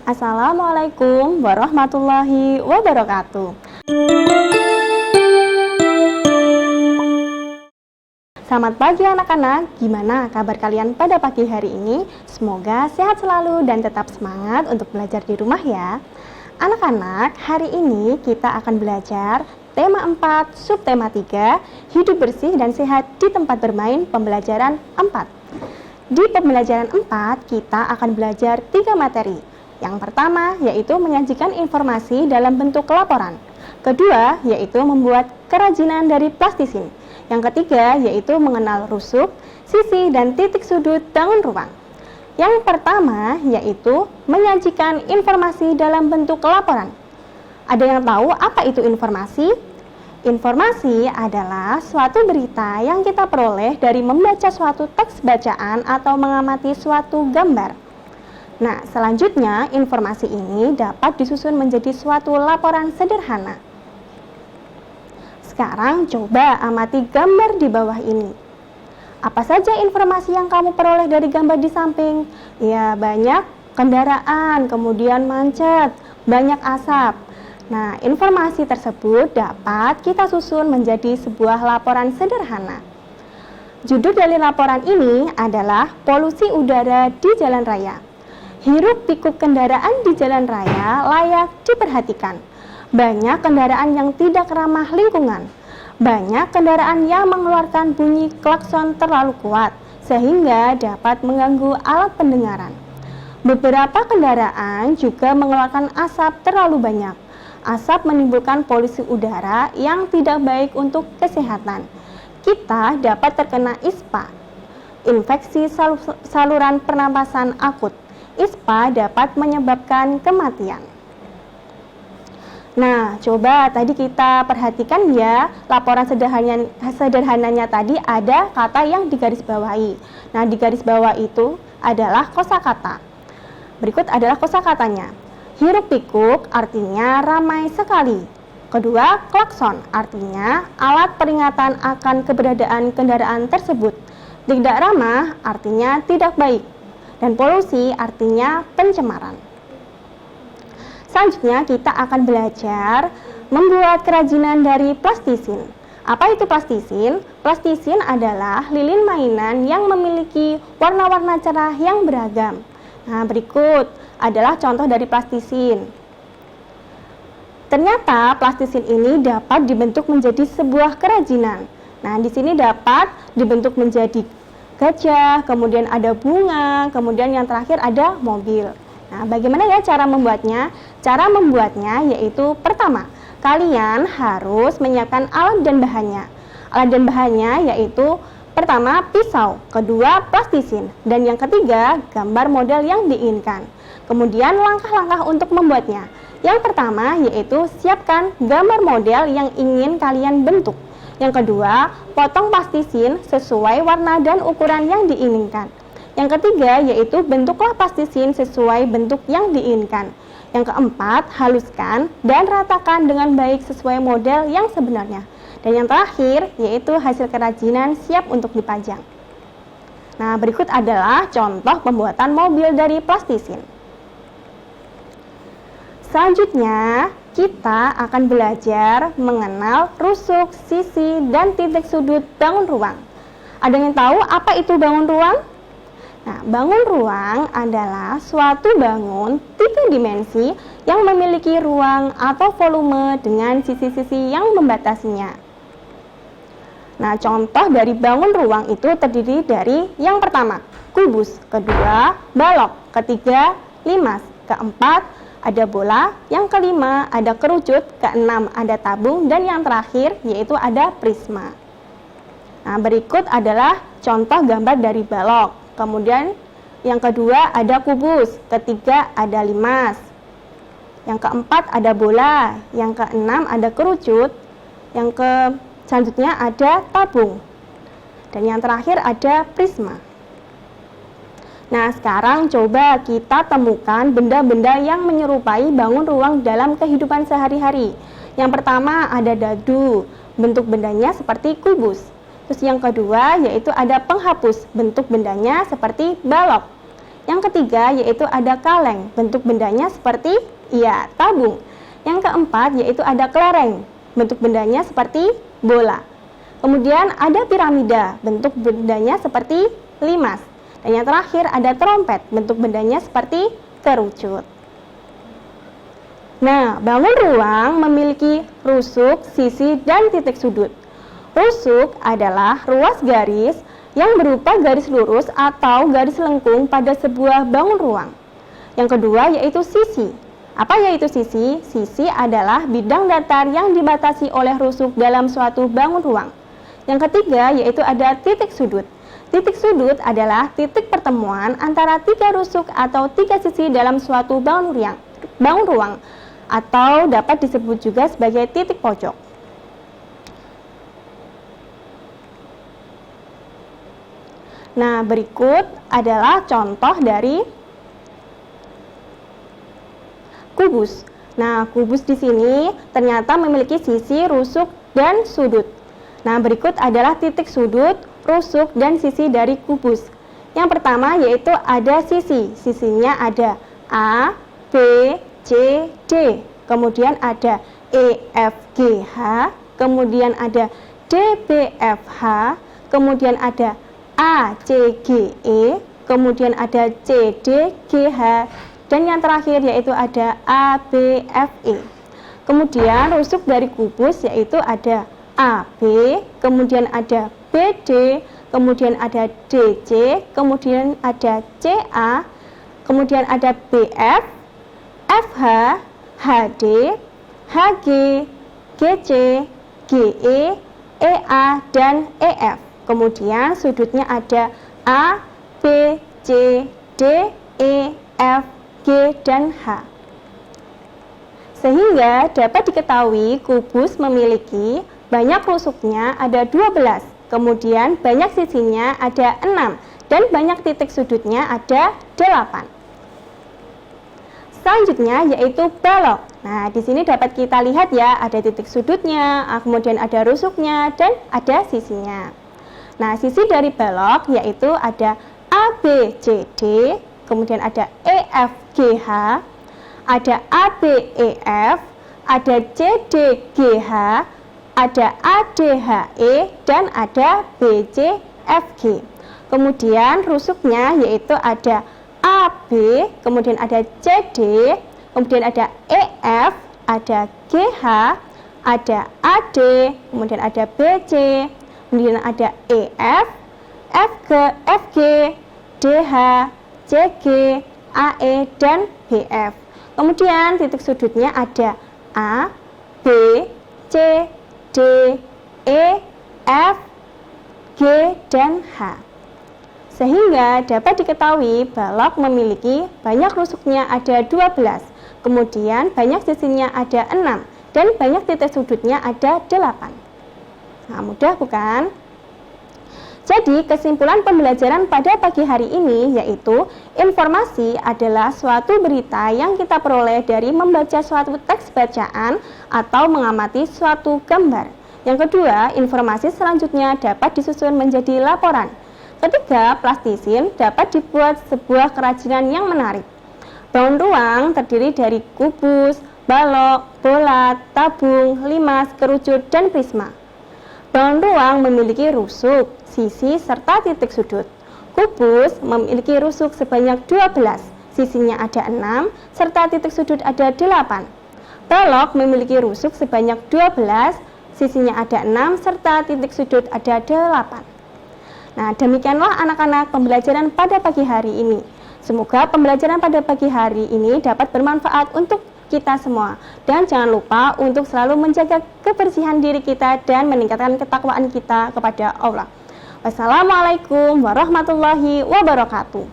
Assalamualaikum warahmatullahi wabarakatuh. Selamat pagi anak-anak, gimana kabar kalian pada pagi hari ini? Semoga sehat selalu dan tetap semangat untuk belajar di rumah ya. Anak-anak, hari ini kita akan belajar tema 4, subtema 3, hidup bersih dan sehat di tempat bermain, pembelajaran 4. Di pembelajaran 4, kita akan belajar 3 materi. Yang pertama, yaitu menyajikan informasi dalam bentuk laporan. Kedua, yaitu membuat kerajinan dari plastisin. Yang ketiga, yaitu mengenal rusuk, sisi, dan titik sudut bangun ruang. Yang pertama, yaitu menyajikan informasi dalam bentuk laporan. Ada yang tahu apa itu informasi? Informasi adalah suatu berita yang kita peroleh dari membaca suatu teks bacaan atau mengamati suatu gambar. Nah, selanjutnya informasi ini dapat disusun menjadi suatu laporan sederhana. Sekarang coba amati gambar di bawah ini. Apa saja informasi yang kamu peroleh dari gambar di samping? Ya, banyak kendaraan, kemudian macet, banyak asap. Nah, informasi tersebut dapat kita susun menjadi sebuah laporan sederhana. Judul dari laporan ini adalah polusi udara di jalan raya. Hiruk pikuk kendaraan di jalan raya layak diperhatikan. Banyak kendaraan yang tidak ramah lingkungan. Banyak kendaraan yang mengeluarkan bunyi klakson terlalu kuat sehingga dapat mengganggu alat pendengaran. Beberapa kendaraan juga mengeluarkan asap terlalu banyak. Asap menimbulkan polusi udara yang tidak baik untuk kesehatan. Kita dapat terkena ISPA, infeksi saluran pernapasan akut. ISPA dapat menyebabkan kematian. Nah, coba tadi kita perhatikan ya, laporan sederhananya tadi ada kata yang digarisbawahi. Nah, di garis bawah itu adalah kosakata. Berikut adalah kosakatanya. Hiruk pikuk artinya ramai sekali. Kedua, klakson artinya alat peringatan akan keberadaan kendaraan tersebut. Tidak ramah artinya tidak baik. Dan polusi artinya pencemaran. Selanjutnya kita akan belajar membuat kerajinan dari plastisin. Apa itu plastisin? Plastisin adalah lilin mainan yang memiliki warna-warna cerah yang beragam. Nah, berikut adalah contoh dari plastisin. Ternyata plastisin ini dapat dibentuk menjadi sebuah kerajinan. Nah, di sini dapat dibentuk menjadi gajah, kemudian ada bunga, kemudian yang terakhir ada mobil. Nah, bagaimana ya cara membuatnya? Cara membuatnya yaitu pertama, kalian harus menyiapkan alat dan bahannya. Alat dan bahannya yaitu pertama pisau, kedua plastisin, dan yang ketiga gambar model yang diinginkan. Kemudian langkah-langkah untuk membuatnya. Yang pertama yaitu siapkan gambar model yang ingin kalian bentuk. Yang kedua, potong plastisin sesuai warna dan ukuran yang diinginkan. Yang ketiga, yaitu bentuklah plastisin sesuai bentuk yang diinginkan. Yang keempat, haluskan dan ratakan dengan baik sesuai model yang sebenarnya. Dan yang terakhir, yaitu hasil kerajinan siap untuk dipajang. Nah, berikut adalah contoh pembuatan mobil dari plastisin. Selanjutnya, kita akan belajar mengenal rusuk, sisi, dan titik sudut bangun ruang. Ada yang tahu apa itu bangun ruang? Nah, bangun ruang adalah suatu bangun 3 dimensi yang memiliki ruang atau volume dengan sisi-sisi yang membatasinya. Nah, contoh dari bangun ruang itu terdiri dari yang pertama, kubus, kedua, balok, ketiga, limas, keempat, ada bola, yang kelima ada kerucut, keenam ada tabung, dan yang terakhir yaitu ada prisma. Nah, berikut adalah contoh gambar dari balok. Kemudian yang kedua ada kubus, ketiga ada limas, yang keempat ada bola, yang keenam ada kerucut, yang selanjutnya ada tabung, dan yang terakhir ada prisma. Nah, sekarang coba kita temukan benda-benda yang menyerupai bangun ruang dalam kehidupan sehari-hari. Yang pertama ada dadu, bentuk bendanya seperti kubus. Terus yang kedua yaitu ada penghapus, bentuk bendanya seperti balok. Yang ketiga yaitu ada kaleng, bentuk bendanya seperti tabung. Yang keempat yaitu ada kelereng, bentuk bendanya seperti bola. Kemudian ada piramida, bentuk bendanya seperti limas. Dan yang terakhir ada trompet, bentuk bendanya seperti kerucut. Nah, bangun ruang memiliki rusuk, sisi, dan titik sudut. Rusuk adalah ruas garis yang berupa garis lurus atau garis lengkung pada sebuah bangun ruang. Yang kedua yaitu sisi. Apa yaitu sisi? Sisi adalah bidang datar yang dibatasi oleh rusuk dalam suatu bangun ruang. Yang ketiga yaitu ada titik sudut. Titik sudut adalah titik pertemuan antara tiga rusuk atau tiga sisi dalam suatu bangun ruang, atau dapat disebut juga sebagai titik pojok. Nah, berikut adalah contoh dari kubus. Nah, kubus di sini ternyata memiliki sisi, rusuk, dan sudut. Nah, berikut adalah titik sudut, rusuk, dan sisi dari kubus. Yang pertama yaitu ada sisi. Sisinya ada A, B, C, D. Kemudian ada E, F, G, H. Kemudian ada D, B, F, H. Kemudian ada A, C, G, E. Kemudian ada C, D, G, H. Dan yang terakhir yaitu ada A, B, F, E. Kemudian rusuk dari kubus yaitu ada AB, kemudian ada BD, kemudian ada DC, kemudian ada CA, kemudian ada BF, FH, HD, HG, GC, GE, EA, dan EF. Kemudian sudutnya ada A, B, C, D, E, F, G, dan H. Sehingga dapat diketahui kubus memiliki banyak rusuknya ada 12, kemudian banyak sisinya ada 6, dan banyak titik sudutnya ada 8. Selanjutnya yaitu balok. Nah, di sini dapat kita lihat ya, ada titik sudutnya, kemudian ada rusuknya, dan ada sisinya. Nah, sisi dari balok yaitu ada A, B, C, D, kemudian ada E, F, G, H, ada A, B, E, F, ada C, D, G, H, ada A, D, H, E, dan ada B, C, F, G. Kemudian rusuknya yaitu ada A, B, kemudian ada C, D, kemudian ada E, F, ada G, H, ada A, D, kemudian ada B, C, kemudian ada E, F, F, G, D, H, C, G, A, E, dan B, F. Kemudian titik sudutnya ada A, B, C, D, E, F, G, dan H. Sehingga dapat diketahui balok memiliki banyak rusuknya ada 12, kemudian banyak sisinya ada 6, dan banyak titik sudutnya ada 8. Nah, mudah bukan? Jadi kesimpulan pembelajaran pada pagi hari ini yaitu informasi adalah suatu berita yang kita peroleh dari membaca suatu teks bacaan atau mengamati suatu gambar. Yang kedua, informasi selanjutnya dapat disusun menjadi laporan. Ketiga, plastisin dapat dibuat sebuah kerajinan yang menarik. Bangun ruang terdiri dari kubus, balok, bola, tabung, limas, kerucut, dan prisma. Bangun ruang memiliki rusuk, sisi, serta titik sudut. Kubus memiliki rusuk sebanyak 12, sisinya ada 6, serta titik sudut ada 8. Balok memiliki rusuk sebanyak 12, sisinya ada 6, serta titik sudut ada 8. Nah, demikianlah anak-anak pembelajaran pada pagi hari ini. Semoga pembelajaran pada pagi hari ini dapat bermanfaat untuk kita semua. Dan jangan lupa untuk selalu menjaga kebersihan diri kita dan meningkatkan ketakwaan kita kepada Allah. Wassalamualaikum warahmatullahi wabarakatuh.